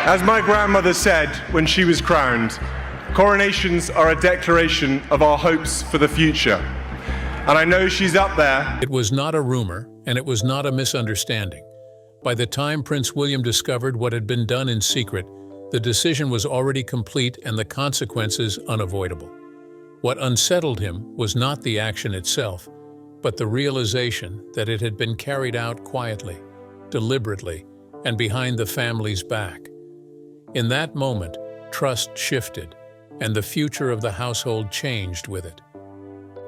As my grandmother said when she was crowned, coronations are a declaration of our hopes for the future. And I know she's up there. It was not a rumor, and it was not a misunderstanding. By the time Prince William discovered what had been done in secret, the decision was already complete and the consequences unavoidable. What unsettled him was not the action itself, but the realization that it had been carried out quietly, deliberately, and behind the family's back. In that moment, trust shifted, and the future of the household changed with it.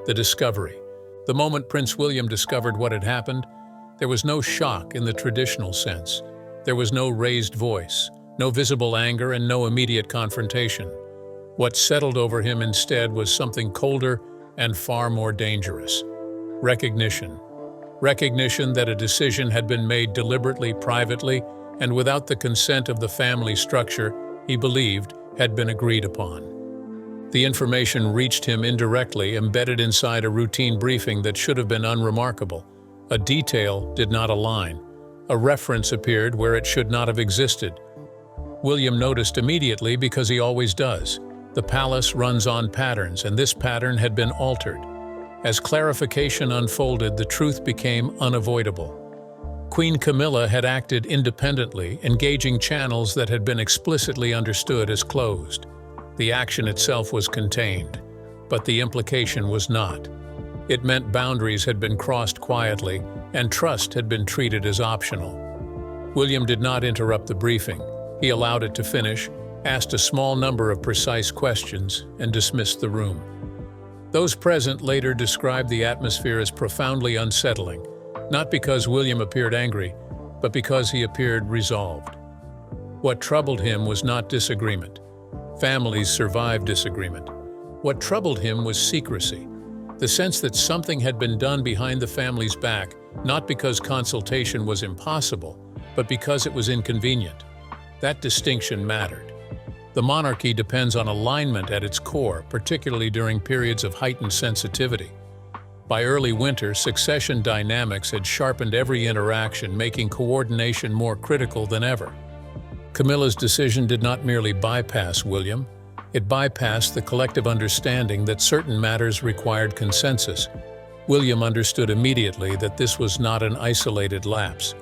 The discovery. The moment Prince William discovered what had happened, there was no shock in the traditional sense. There was no raised voice, no visible anger, and no immediate confrontation. What settled over him instead was something colder and far more dangerous. Recognition. Recognition that a decision had been made deliberately, privately, and without the consent of the family structure he believed had been agreed upon. The information reached him indirectly, embedded inside a routine briefing that should have been unremarkable. A detail did not align. A reference appeared where it should not have existed. William noticed immediately because he always does. The palace runs on patterns, and this pattern had been altered. As clarification unfolded, the truth became unavoidable. Queen Camilla had acted independently, engaging channels that had been explicitly understood as closed. The action itself was contained, but the implication was not. It meant boundaries had been crossed quietly, and trust had been treated as optional. William did not interrupt the briefing. He allowed it to finish, asked a small number of precise questions, and dismissed the room. Those present later described the atmosphere as profoundly unsettling, not because William appeared angry, but because he appeared resolved. What troubled him was not disagreement. Families survive disagreement. What troubled him was secrecy, the sense that something had been done behind the family's back, not because consultation was impossible, but because it was inconvenient. That distinction mattered. The monarchy depends on alignment at its core, particularly during periods of heightened sensitivity. By early winter, succession dynamics had sharpened every interaction, making coordination more critical than ever. Camilla's decision did not merely bypass William, it bypassed the collective understanding that certain matters required consensus. William understood immediately that this was not an isolated lapse.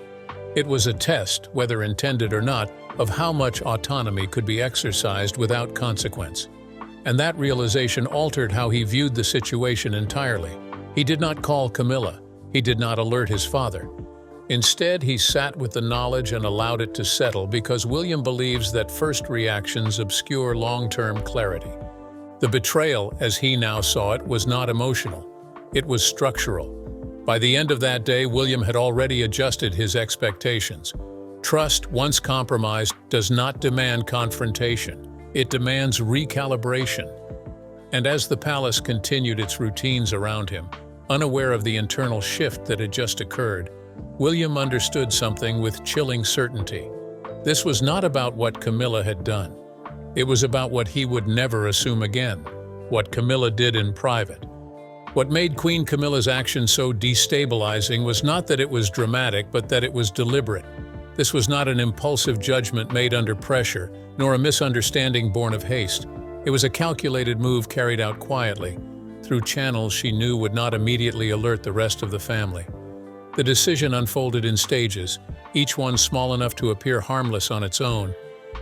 It was a test, whether intended or not, of how much autonomy could be exercised without consequence. And that realization altered how he viewed the situation entirely. He did not call Camilla. He did not alert his father. Instead, he sat with the knowledge and allowed it to settle because William believes that first reactions obscure long-term clarity. The betrayal, as he now saw it, was not emotional. It was structural. By the end of that day, William had already adjusted his expectations. Trust, once compromised, does not demand confrontation. It demands recalibration. And as the palace continued its routines around him, unaware of the internal shift that had just occurred, William understood something with chilling certainty. This was not about what Camilla had done. It was about what he would never assume again, what Camilla did in private. What made Queen Camilla's action so destabilizing was not that it was dramatic, but that it was deliberate. This was not an impulsive judgment made under pressure, nor a misunderstanding born of haste. It was a calculated move carried out quietly, through channels she knew would not immediately alert the rest of the family. The decision unfolded in stages, each one small enough to appear harmless on its own,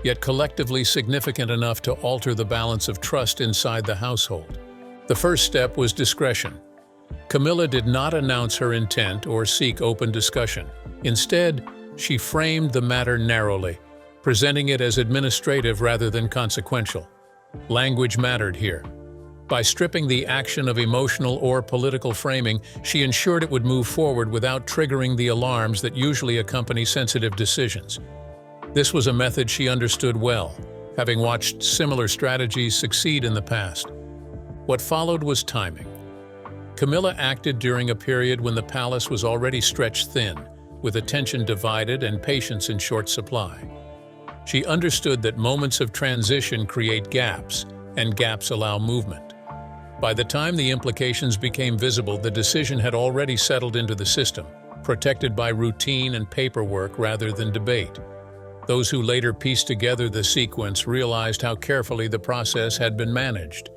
yet collectively significant enough to alter the balance of trust inside the household. The first step was discretion. Camilla did not announce her intent or seek open discussion. Instead, she framed the matter narrowly, presenting it as administrative rather than consequential. Language mattered here. By stripping the action of emotional or political framing, she ensured it would move forward without triggering the alarms that usually accompany sensitive decisions. This was a method she understood well, having watched similar strategies succeed in the past. What followed was timing. Camilla acted during a period when the palace was already stretched thin, with attention divided and patience in short supply. She understood that moments of transition create gaps, and gaps allow movement. By the time the implications became visible, the decision had already settled into the system, protected by routine and paperwork rather than debate. Those who later pieced together the sequence realized how carefully the process had been managed.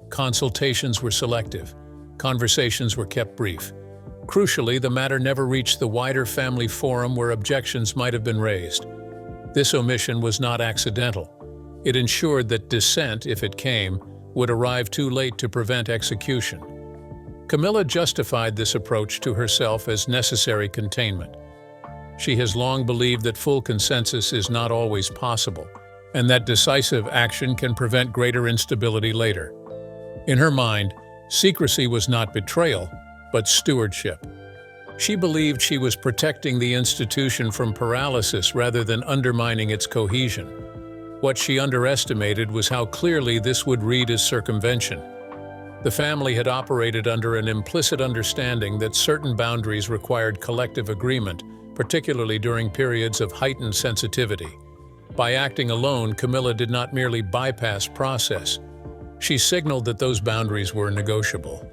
Consultations were selective. Conversations were kept brief. Crucially, the matter never reached the wider family forum where objections might have been raised. This omission was not accidental. It ensured that dissent, if it came, would arrive too late to prevent execution. Camilla justified this approach to herself as necessary containment. She has long believed that full consensus is not always possible, and that decisive action can prevent greater instability later. In her mind, secrecy was not betrayal, but stewardship. She believed she was protecting the institution from paralysis rather than undermining its cohesion. What she underestimated was how clearly this would read as circumvention. The family had operated under an implicit understanding that certain boundaries required collective agreement, particularly during periods of heightened sensitivity. By acting alone, Camilla did not merely bypass process. She signaled that those boundaries were negotiable.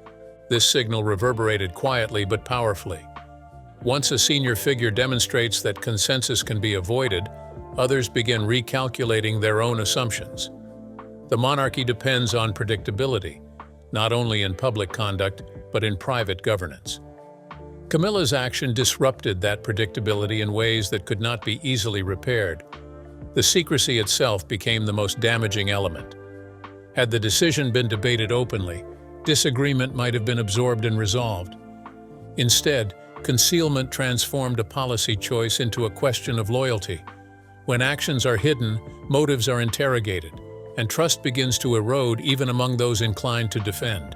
This signal reverberated quietly but powerfully. Once a senior figure demonstrates that consensus can be avoided, others begin recalculating their own assumptions. The monarchy depends on predictability, not only in public conduct, but in private governance. Camilla's action disrupted that predictability in ways that could not be easily repaired. The secrecy itself became the most damaging element. Had the decision been debated openly, disagreement might have been absorbed and resolved. Instead, concealment transformed a policy choice into a question of loyalty. When actions are hidden, motives are interrogated, and trust begins to erode even among those inclined to defend.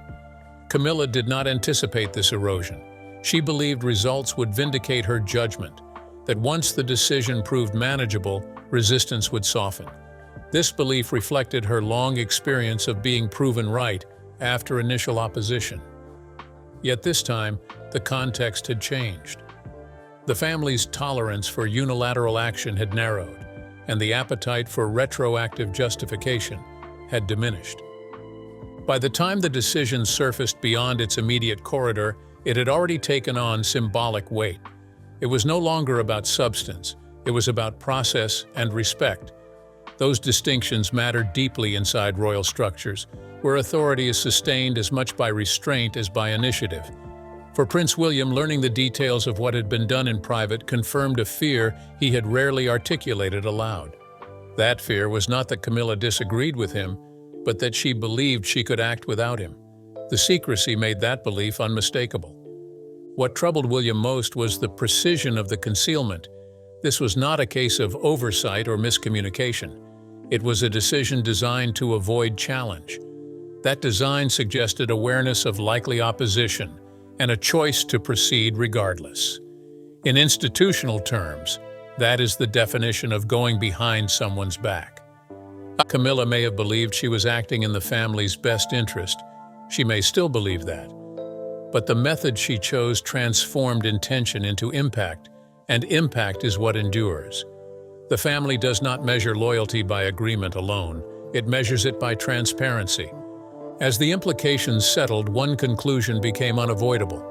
Camilla did not anticipate this erosion. She believed results would vindicate her judgment, that once the decision proved manageable, resistance would soften. This belief reflected her long experience of being proven right after initial opposition. Yet this time, the context had changed. The family's tolerance for unilateral action had narrowed, and the appetite for retroactive justification had diminished. By the time the decision surfaced beyond its immediate corridor, it had already taken on symbolic weight. It was no longer about substance, it was about process and respect. Those distinctions mattered deeply inside royal structures, where authority is sustained as much by restraint as by initiative. For Prince William, learning the details of what had been done in private confirmed a fear he had rarely articulated aloud. That fear was not that Camilla disagreed with him, but that she believed she could act without him. The secrecy made that belief unmistakable. What troubled William most was the precision of the concealment. This was not a case of oversight or miscommunication. It was a decision designed to avoid challenge. That design suggested awareness of likely opposition and a choice to proceed regardless. In institutional terms, that is the definition of going behind someone's back. Camilla may have believed she was acting in the family's best interest. She may still believe that. But the method she chose transformed intention into impact, and impact is what endures. The family does not measure loyalty by agreement alone. It measures it by transparency. As the implications settled, one conclusion became unavoidable.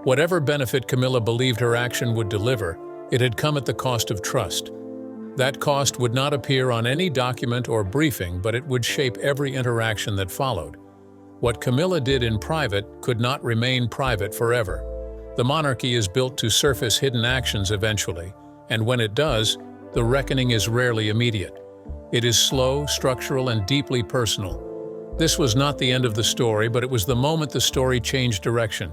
Whatever benefit Camilla believed her action would deliver, it had come at the cost of trust. That cost would not appear on any document or briefing, but it would shape every interaction that followed. What Camilla did in private could not remain private forever. The monarchy is built to surface hidden actions eventually, and when it does, the reckoning is rarely immediate. It is slow, structural, and deeply personal. This was not the end of the story, but it was the moment the story changed direction.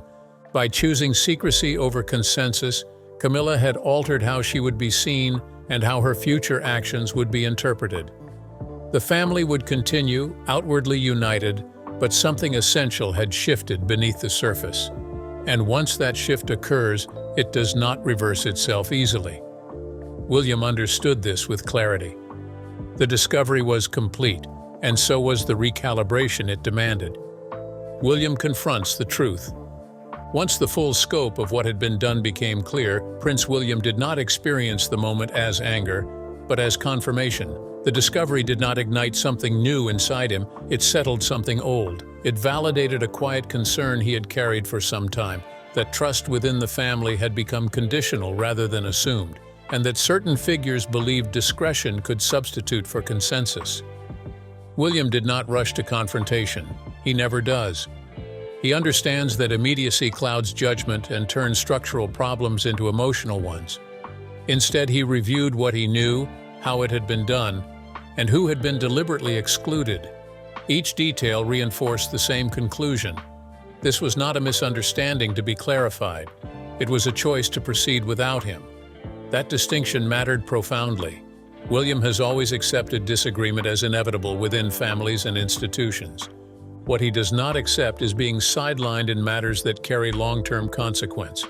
By choosing secrecy over consensus, Camilla had altered how she would be seen and how her future actions would be interpreted. The family would continue, outwardly united, but something essential had shifted beneath the surface. And once that shift occurs, it does not reverse itself easily. William understood this with clarity. The discovery was complete, and so was the recalibration it demanded. William confronts the truth. Once the full scope of what had been done became clear, Prince William did not experience the moment as anger, but as confirmation. The discovery did not ignite something new inside him, it settled something old. It validated a quiet concern he had carried for some time, that trust within the family had become conditional rather than assumed. and that certain figures believed discretion could substitute for consensus. William did not rush to confrontation. He never does. He understands that immediacy clouds judgment and turns structural problems into emotional ones. Instead, he reviewed what he knew, how it had been done, and who had been deliberately excluded. Each detail reinforced the same conclusion. This was not a misunderstanding to be clarified. It was a choice to proceed without him. That distinction mattered profoundly. William has always accepted disagreement as inevitable within families and institutions. What he does not accept is being sidelined in matters that carry long-term consequence.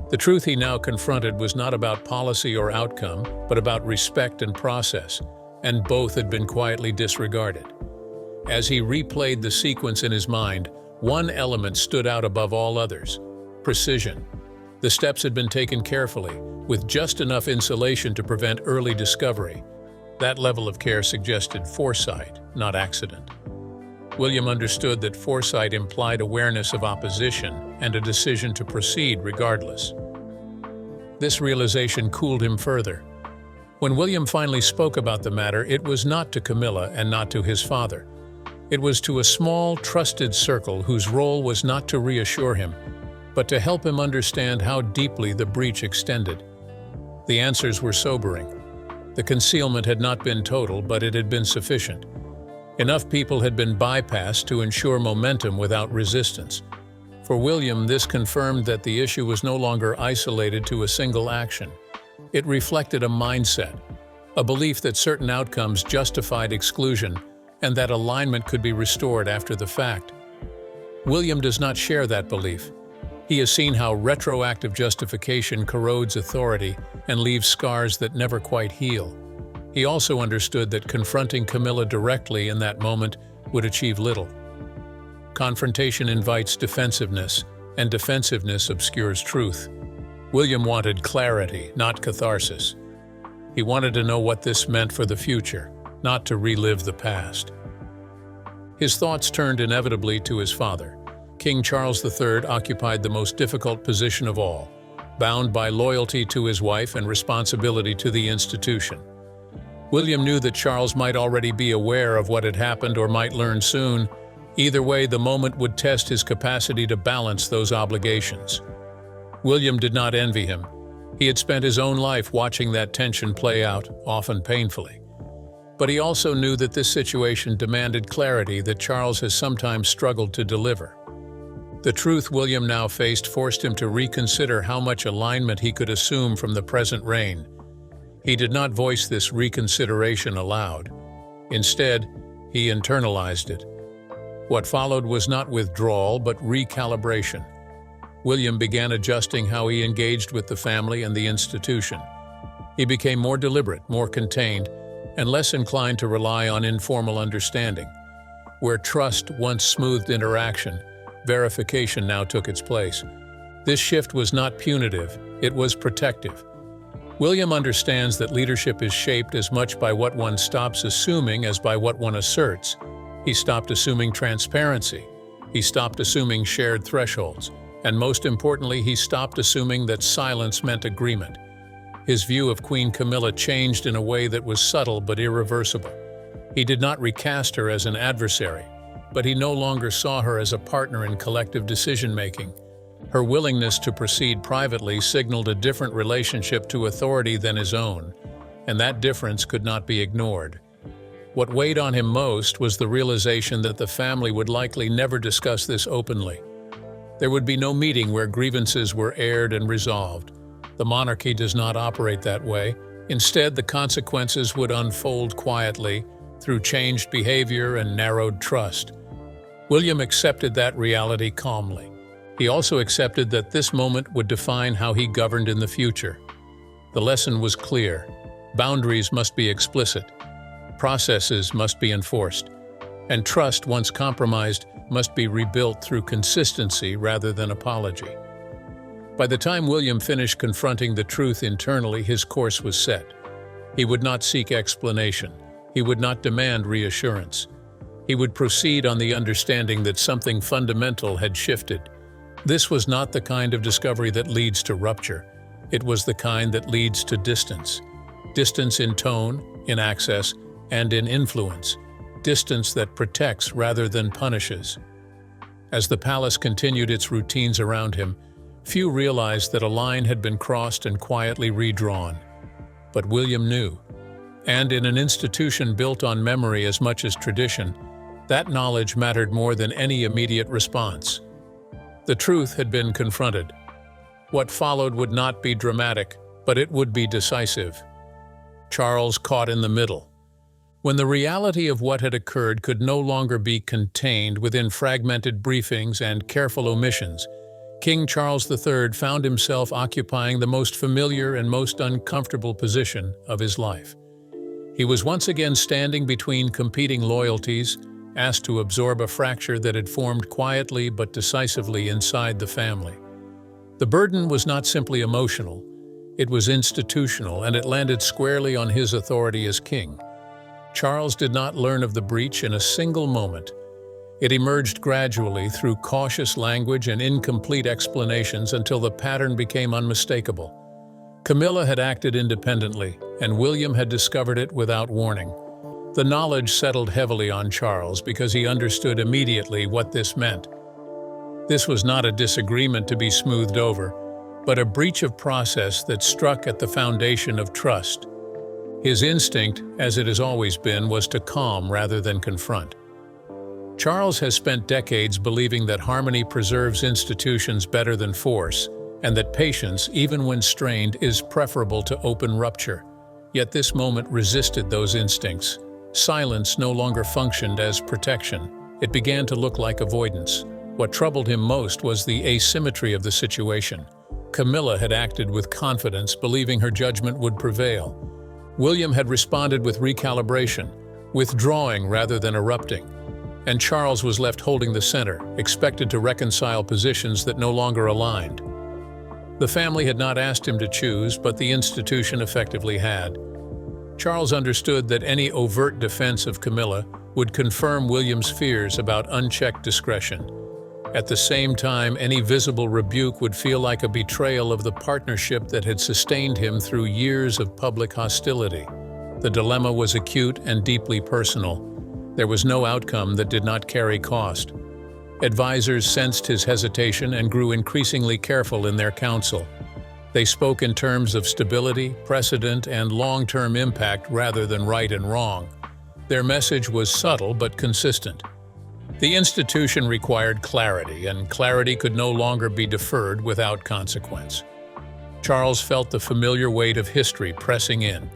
The truth he now confronted was not about policy or outcome, but about respect and process, and both had been quietly disregarded. As he replayed the sequence in his mind, one element stood out above all others: precision. The steps had been taken carefully, with just enough insulation to prevent early discovery. That level of care suggested foresight, not accident. William understood that foresight implied awareness of opposition and a decision to proceed regardless. This realization cooled him further. When William finally spoke about the matter, it was not to Camilla and not to his father. It was to a small, trusted circle whose role was not to reassure him, but to help him understand how deeply the breach extended. The answers were sobering. The concealment had not been total, but it had been sufficient. Enough people had been bypassed to ensure momentum without resistance. For William, this confirmed that the issue was no longer isolated to a single action. It reflected a mindset, a belief that certain outcomes justified exclusion and that alignment could be restored after the fact. William does not share that belief. He has seen how retroactive justification corrodes authority and leaves scars that never quite heal. He also understood that confronting Camilla directly in that moment would achieve little. Confrontation invites defensiveness, and defensiveness obscures truth. William wanted clarity, not catharsis. He wanted to know what this meant for the future, not to relive the past. His thoughts turned inevitably to his father. King Charles III occupied the most difficult position of all, bound by loyalty to his wife and responsibility to the institution. William knew that Charles might already be aware of what had happened or might learn soon. Either way, the moment would test his capacity to balance those obligations. William did not envy him. He had spent his own life watching that tension play out, often painfully. But he also knew that this situation demanded clarity that Charles has sometimes struggled to deliver. The truth William now faced forced him to reconsider how much alignment he could assume from the present reign. He did not voice this reconsideration aloud. Instead, he internalized it. What followed was not withdrawal, but recalibration. William began adjusting how he engaged with the family and the institution. He became more deliberate, more contained, and less inclined to rely on informal understanding. Where trust once smoothed interaction, verification now took its place. This shift was not punitive, it was protective. William understands that leadership is shaped as much by what one stops assuming as by what one asserts. He stopped assuming transparency. He stopped assuming shared thresholds. And most importantly, he stopped assuming that silence meant agreement. His view of Queen Camilla changed in a way that was subtle but irreversible. He did not recast her as an adversary, but he no longer saw her as a partner in collective decision-making. Her willingness to proceed privately signaled a different relationship to authority than his own, and that difference could not be ignored. What weighed on him most was the realization that the family would likely never discuss this openly. There would be no meeting where grievances were aired and resolved. The monarchy does not operate that way. Instead, the consequences would unfold quietly through changed behavior and narrowed trust. William accepted that reality calmly. He also accepted that this moment would define how he governed in the future. The lesson was clear. Boundaries must be explicit. Processes must be enforced. And trust, once compromised, must be rebuilt through consistency rather than apology. By the time William finished confronting the truth internally, his course was set. He would not seek explanation. He would not demand reassurance. He would proceed on the understanding that something fundamental had shifted. This was not the kind of discovery that leads to rupture. It was the kind that leads to distance. Distance in tone, in access, and in influence. Distance that protects rather than punishes. As the palace continued its routines around him, few realized that a line had been crossed and quietly redrawn. But William knew. And in an institution built on memory as much as tradition, that knowledge mattered more than any immediate response. The truth had been confronted. What followed would not be dramatic, but it would be decisive. Charles caught in the middle. When the reality of what had occurred could no longer be contained within fragmented briefings and careful omissions, King Charles III found himself occupying the most familiar and most uncomfortable position of his life. He was once again standing between competing loyalties, asked to absorb a fracture that had formed quietly but decisively inside the family. The burden was not simply emotional, it was institutional, and it landed squarely on his authority as king. Charles did not learn of the breach in a single moment. It emerged gradually through cautious language and incomplete explanations until the pattern became unmistakable. Camilla had acted independently, and William had discovered it without warning. The knowledge settled heavily on Charles because he understood immediately what this meant. This was not a disagreement to be smoothed over, but a breach of process that struck at the foundation of trust. His instinct, as it has always been, was to calm rather than confront. Charles has spent decades believing that harmony preserves institutions better than force, and that patience, even when strained, is preferable to open rupture. Yet this moment resisted those instincts. Silence no longer functioned as protection. It began to look like avoidance. What troubled him most was the asymmetry of the situation. Camilla had acted with confidence, believing her judgment would prevail. William had responded with recalibration, withdrawing rather than erupting. And Charles was left holding the center, expected to reconcile positions that no longer aligned. The family had not asked him to choose, but the institution effectively had. Charles understood that any overt defense of Camilla would confirm William's fears about unchecked discretion. At the same time, any visible rebuke would feel like a betrayal of the partnership that had sustained him through years of public hostility. The dilemma was acute and deeply personal. There was no outcome that did not carry cost. Advisors sensed his hesitation and grew increasingly careful in their counsel. They spoke in terms of stability, precedent, and long-term impact rather than right and wrong. Their message was subtle but consistent. The institution required clarity, and clarity could no longer be deferred without consequence. Charles felt the familiar weight of history pressing in.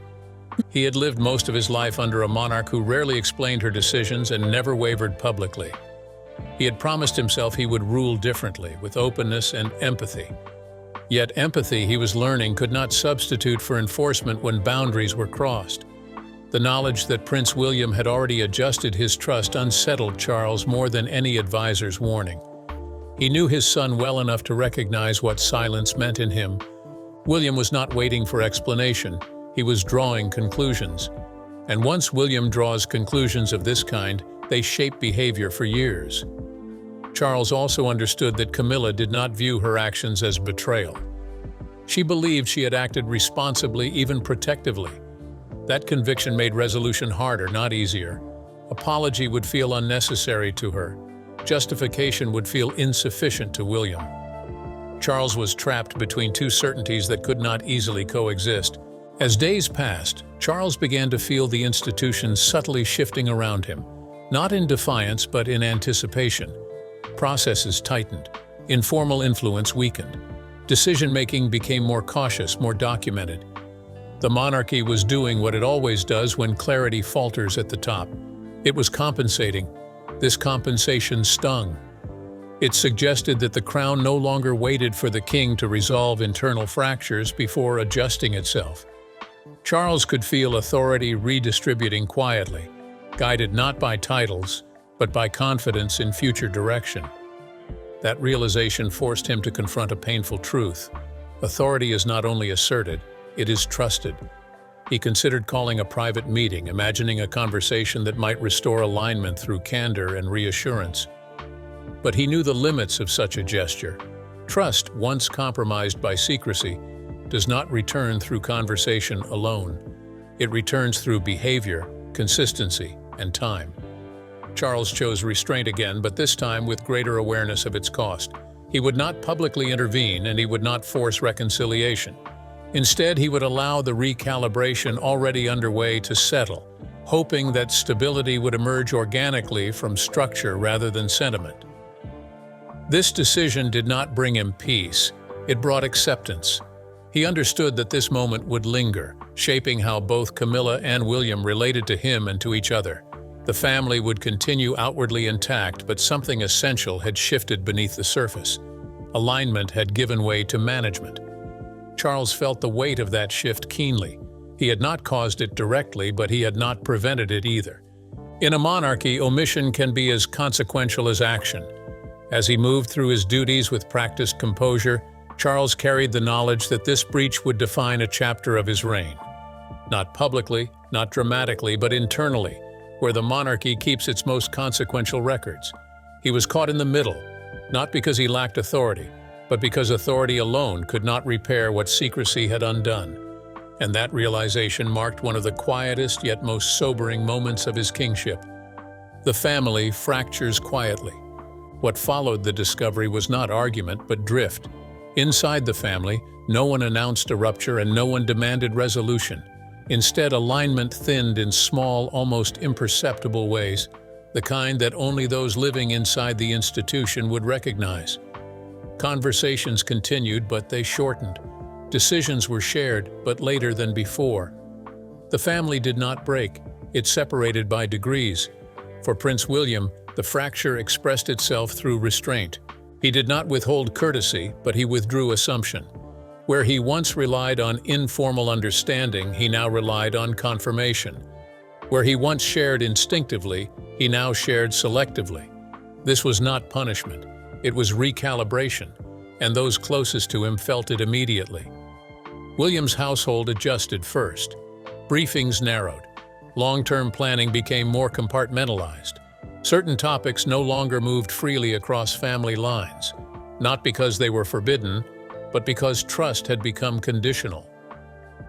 He had lived most of his life under a monarch who rarely explained her decisions and never wavered publicly. He had promised himself he would rule differently, with openness and empathy. Yet empathy, he was learning, could not substitute for enforcement when boundaries were crossed. The knowledge that Prince William had already adjusted his trust unsettled Charles more than any advisor's warning. He knew his son well enough to recognize what silence meant in him. William was not waiting for explanation, he was drawing conclusions. And once William draws conclusions of this kind, they shape behavior for years. Charles also understood that Camilla did not view her actions as betrayal. She believed she had acted responsibly, even protectively. That conviction made resolution harder, not easier. Apology would feel unnecessary to her. Justification would feel insufficient to William. Charles was trapped between two certainties that could not easily coexist. As days passed, Charles began to feel the institution subtly shifting around him, not in defiance but in anticipation. Processes tightened, informal influence weakened. Decision-making became more cautious, more documented. The monarchy was doing what it always does when clarity falters at the top. It was compensating. This compensation stung. It suggested that the crown no longer waited for the king to resolve internal fractures before adjusting itself. Charles could feel authority redistributing quietly, guided not by titles, but by confidence in future direction. That realization forced him to confront a painful truth. Authority is not only asserted, it is trusted. He considered calling a private meeting, imagining a conversation that might restore alignment through candor and reassurance. But he knew the limits of such a gesture. Trust, once compromised by secrecy, does not return through conversation alone. It returns through behavior, consistency, and time. Charles chose restraint again, but this time with greater awareness of its cost. He would not publicly intervene, and he would not force reconciliation. Instead, he would allow the recalibration already underway to settle, hoping that stability would emerge organically from structure rather than sentiment. This decision did not bring him peace. It brought acceptance. He understood that this moment would linger, shaping how both Camilla and William related to him and to each other. The family would continue outwardly intact, but something essential had shifted beneath the surface. Alignment had given way to management. Charles felt the weight of that shift keenly. He had not caused it directly, but he had not prevented it either. In a monarchy, omission can be as consequential as action. As he moved through his duties with practiced composure, Charles carried the knowledge that this breach would define a chapter of his reign. Not publicly, not dramatically, but internally, where the monarchy keeps its most consequential records. He was caught in the middle, not because he lacked authority, but because authority alone could not repair what secrecy had undone. And that realization marked one of the quietest yet most sobering moments of his kingship. The family fractures quietly. What followed the discovery was not argument, but drift. Inside the family, no one announced a rupture and no one demanded resolution. Instead, alignment thinned in small, almost imperceptible ways, the kind that only those living inside the institution would recognize. Conversations continued, but they shortened. Decisions were shared, but later than before. The family did not break. It separated by degrees. For Prince William, the fracture expressed itself through restraint. He did not withhold courtesy, but he withdrew assumption. Where he once relied on informal understanding, he now relied on confirmation. Where he once shared instinctively, he now shared selectively. This was not punishment. It was recalibration, and those closest to him felt it immediately. William's household adjusted first. Briefings narrowed. Long-term planning became more compartmentalized. Certain topics no longer moved freely across family lines, not because they were forbidden, but because trust had become conditional.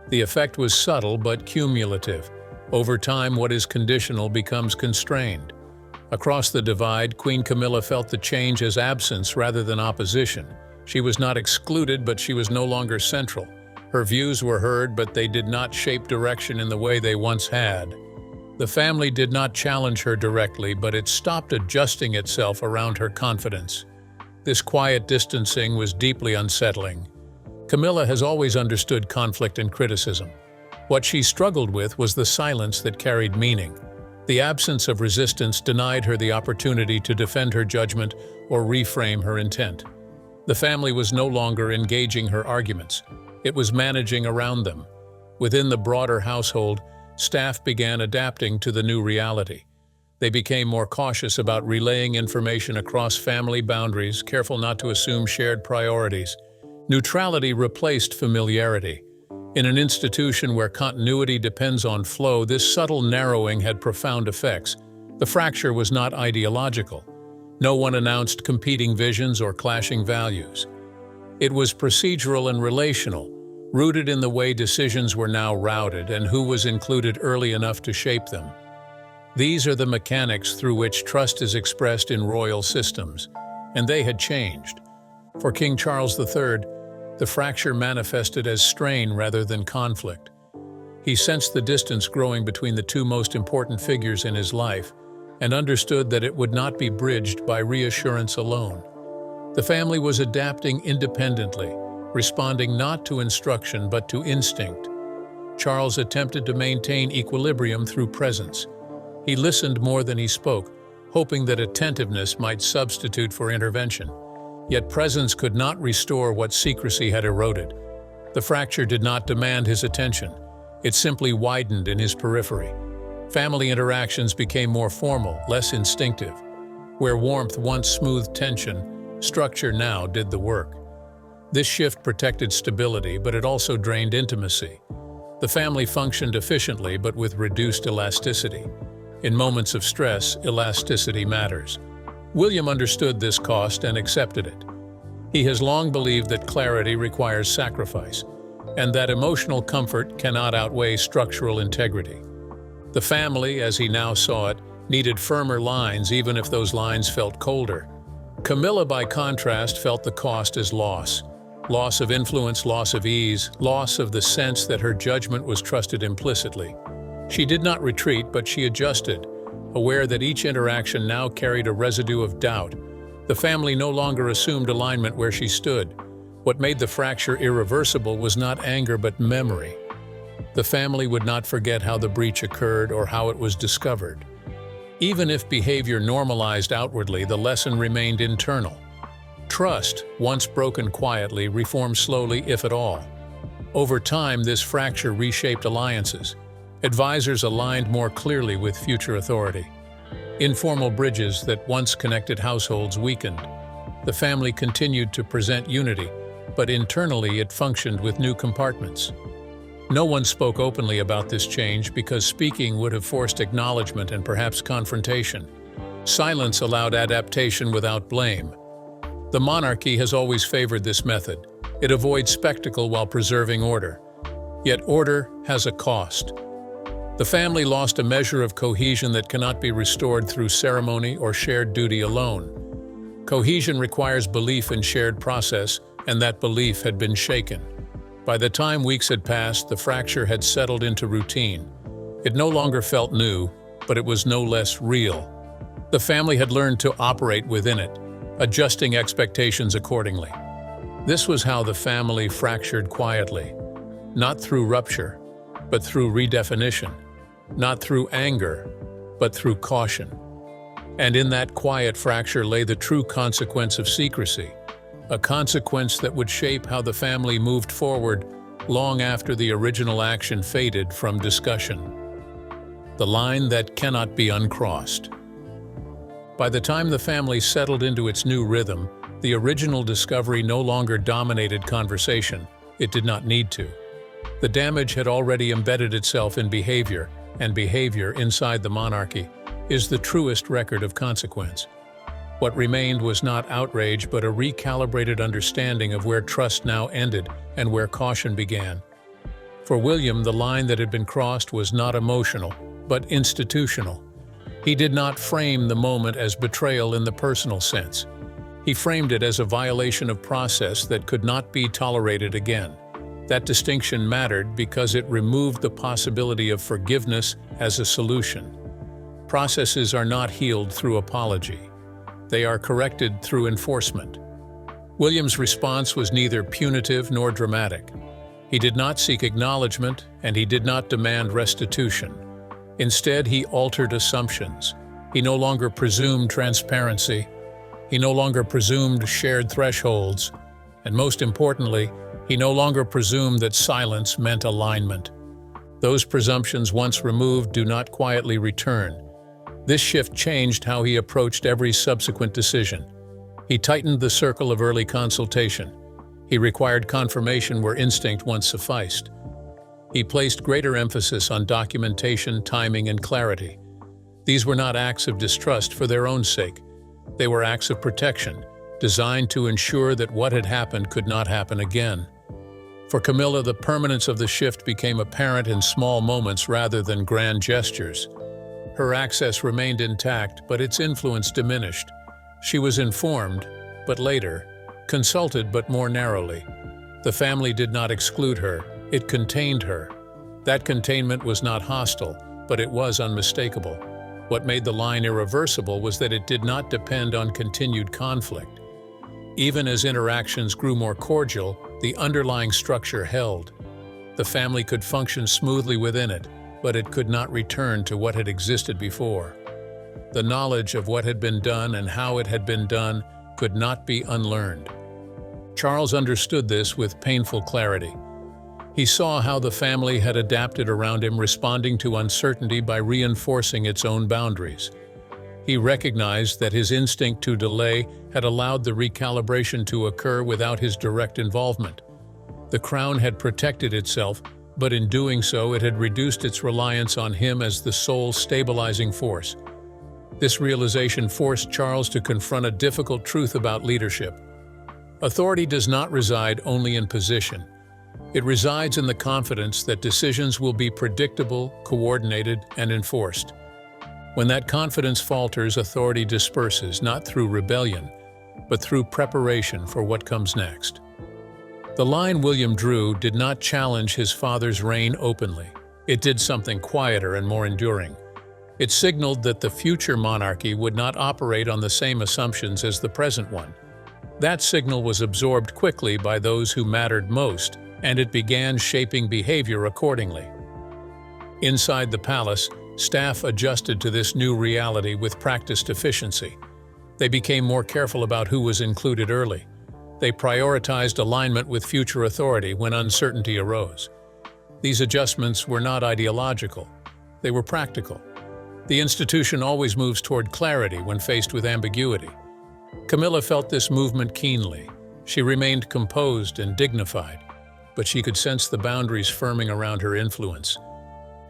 The effect was subtle but cumulative. Over time, what is conditional becomes constrained. Across the divide, Queen Camilla felt the change as absence rather than opposition. She was not excluded, but she was no longer central. Her views were heard, but they did not shape direction in the way they once had. The family did not challenge her directly, but it stopped adjusting itself around her confidence. This quiet distancing was deeply unsettling. Camilla has always understood conflict and criticism. What she struggled with was the silence that carried meaning. The absence of resistance denied her the opportunity to defend her judgment or reframe her intent. The family was no longer engaging her arguments. It was managing around them. Within the broader household, staff began adapting to the new reality. They became more cautious about relaying information across family boundaries, careful not to assume shared priorities. Neutrality replaced familiarity. In an institution where continuity depends on flow, this subtle narrowing had profound effects. The fracture was not ideological. No one announced competing visions or clashing values. It was procedural and relational, rooted in the way decisions were now routed and who was included early enough to shape them. These are the mechanics through which trust is expressed in royal systems, and they had changed. For King Charles III, the fracture manifested as strain rather than conflict. He sensed the distance growing between the two most important figures in his life and understood that it would not be bridged by reassurance alone. The family was adapting independently, responding not to instruction but to instinct. Charles attempted to maintain equilibrium through presence. He listened more than he spoke, hoping that attentiveness might substitute for intervention. Yet presence could not restore what secrecy had eroded. The fracture did not demand his attention. It simply widened in his periphery. Family interactions became more formal, less instinctive. Where warmth once smoothed tension, structure now did the work. This shift protected stability, but it also drained intimacy. The family functioned efficiently, but with reduced elasticity. In moments of stress, elasticity matters. William understood this cost and accepted it. He has long believed that clarity requires sacrifice. and that emotional comfort cannot outweigh structural integrity. The family, as he now saw it, needed firmer lines even if those lines felt colder. Camilla, by contrast, felt the cost as loss. Loss of influence, loss of ease, loss of the sense that her judgment was trusted implicitly. She did not retreat, but she adjusted, aware that each interaction now carried a residue of doubt. The family no longer assumed alignment where she stood. What made the fracture irreversible was not anger but memory. The family would not forget how the breach occurred or how it was discovered. Even if behavior normalized outwardly, the lesson remained internal. Trust, once broken quietly, reformed slowly, if at all. Over time, this fracture reshaped alliances. Advisors aligned more clearly with future authority. Informal bridges that once connected households weakened. The family continued to present unity, but internally it functioned with new compartments. No one spoke openly about this change because speaking would have forced acknowledgement and perhaps confrontation. Silence allowed adaptation without blame. The monarchy has always favored this method. It avoids spectacle while preserving order. Yet order has a cost. The family lost a measure of cohesion that cannot be restored through ceremony or shared duty alone. Cohesion requires belief in shared process, and that belief had been shaken. By the time weeks had passed, the fracture had settled into routine. It no longer felt new, but it was no less real. The family had learned to operate within it, adjusting expectations accordingly. This was how the family fractured quietly, not through rupture, but through redefinition, not through anger, but through caution. And in that quiet fracture lay the true consequence of secrecy, a consequence that would shape how the family moved forward long after the original action faded from discussion. The line that cannot be uncrossed. By the time the family settled into its new rhythm, the original discovery no longer dominated conversation. It did not need to. The damage had already embedded itself in behavior, and behavior inside the monarchy is the truest record of consequence. What remained was not outrage, but a recalibrated understanding of where trust now ended and where caution began. For William, the line that had been crossed was not emotional, but institutional. He did not frame the moment as betrayal in the personal sense. He framed it as a violation of process that could not be tolerated again. That distinction mattered because it removed the possibility of forgiveness as a solution. Processes are not healed through apology. They are corrected through enforcement. William's response was neither punitive nor dramatic. He did not seek acknowledgement, and he did not demand restitution. Instead, he altered assumptions. He no longer presumed transparency. He no longer presumed shared thresholds. And most importantly, he no longer presumed that silence meant alignment. Those presumptions once removed do not quietly return. This shift changed how he approached every subsequent decision. He tightened the circle of early consultation. He required confirmation where instinct once sufficed. He placed greater emphasis on documentation, timing, and clarity. These were not acts of distrust for their own sake. They were acts of protection, designed to ensure that what had happened could not happen again. For Camilla, the permanence of the shift became apparent in small moments rather than grand gestures. Her access remained intact, but its influence diminished. She was informed, but later, consulted but more narrowly. The family did not exclude her, it contained her. That containment was not hostile, but it was unmistakable. What made the line irreversible was that it did not depend on continued conflict. Even as interactions grew more cordial, the underlying structure held. The family could function smoothly within it, but it could not return to what had existed before. The knowledge of what had been done and how it had been done could not be unlearned. Charles understood this with painful clarity. He saw how the family had adapted around him, responding to uncertainty by reinforcing its own boundaries. He recognized that his instinct to delay had allowed the recalibration to occur without his direct involvement. The crown had protected itself, but in doing so it had reduced its reliance on him as the sole stabilizing force. This realization forced Charles to confront a difficult truth about leadership. Authority does not reside only in position. It resides in the confidence that decisions will be predictable, coordinated, and enforced. When that confidence falters, authority disperses, not through rebellion, but through preparation for what comes next. The line William drew did not challenge his father's reign openly. It did something quieter and more enduring. It signaled that the future monarchy would not operate on the same assumptions as the present one. That signal was absorbed quickly by those who mattered most, and it began shaping behavior accordingly. Inside the palace, staff adjusted to this new reality with practiced efficiency. They became more careful about who was included early. They prioritized alignment with future authority when uncertainty arose. These adjustments were not ideological. They were practical. The institution always moves toward clarity when faced with ambiguity. Camilla felt this movement keenly. She remained composed and dignified, but she could sense the boundaries firming around her influence.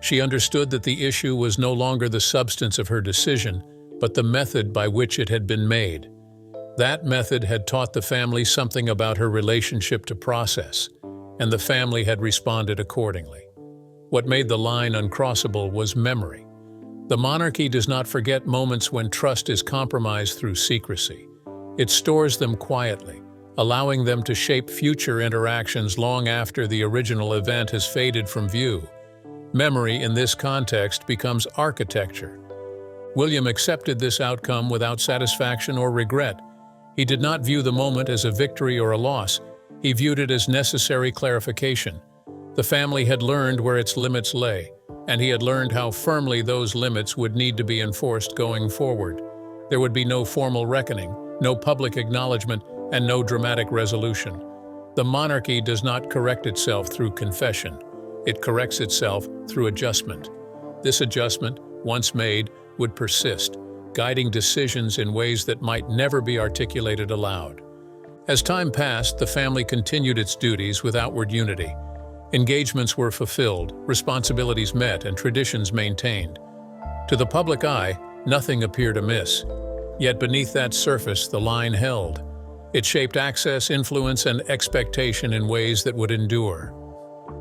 She understood that the issue was no longer the substance of her decision, but the method by which it had been made. That method had taught the family something about her relationship to process, and the family had responded accordingly. What made the line uncrossable was memory. The monarchy does not forget moments when trust is compromised through secrecy. It stores them quietly, allowing them to shape future interactions long after the original event has faded from view. Memory in this context becomes architecture. William accepted this outcome without satisfaction or regret. He did not view the moment as a victory or a loss. He viewed it as necessary clarification. The family had learned where its limits lay, and he had learned how firmly those limits would need to be enforced going forward. There would be no formal reckoning, no public acknowledgement, and no dramatic resolution. The monarchy does not correct itself through confession. It corrects itself through adjustment. This adjustment, once made, would persist, guiding decisions in ways that might never be articulated aloud. As time passed, the family continued its duties with outward unity. Engagements were fulfilled, responsibilities met, and traditions maintained. To the public eye, nothing appeared amiss. Yet beneath that surface, the line held. It shaped access, influence, and expectation in ways that would endure.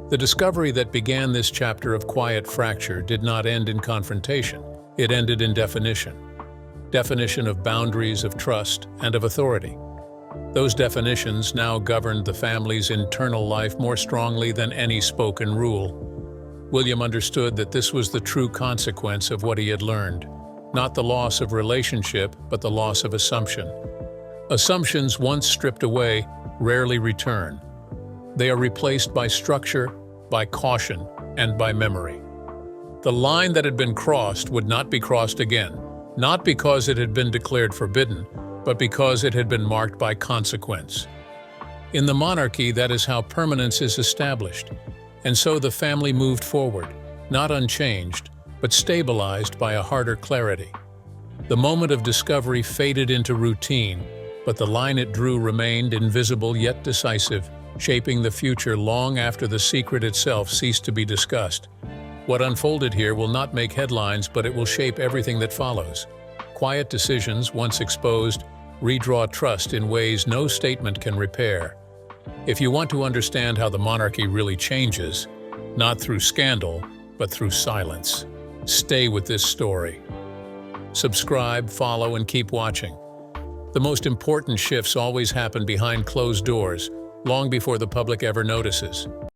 The discovery that began this chapter of quiet fracture did not end in confrontation. It ended in definition. Definition of boundaries, of trust, and of authority. Those definitions now governed the family's internal life more strongly than any spoken rule. William understood that this was the true consequence of what he had learned. Not the loss of relationship, but the loss of assumption. Assumptions, once stripped away, rarely return. They are replaced by structure, by caution, and by memory. The line that had been crossed would not be crossed again, not because it had been declared forbidden, but because it had been marked by consequence. In the monarchy, that is how permanence is established, and so the family moved forward, not unchanged, but stabilized by a harder clarity. The moment of discovery faded into routine, but the line it drew remained invisible yet decisive, shaping the future long after the secret itself ceased to be discussed. What unfolded here will not make headlines, but it will shape everything that follows. Quiet decisions, once exposed, redraw trust in ways no statement can repair. If you want to understand how the monarchy really changes, not through scandal, but through silence, stay with this story. Subscribe, follow, and keep watching. The most important shifts always happen behind closed doors, long before the public ever notices.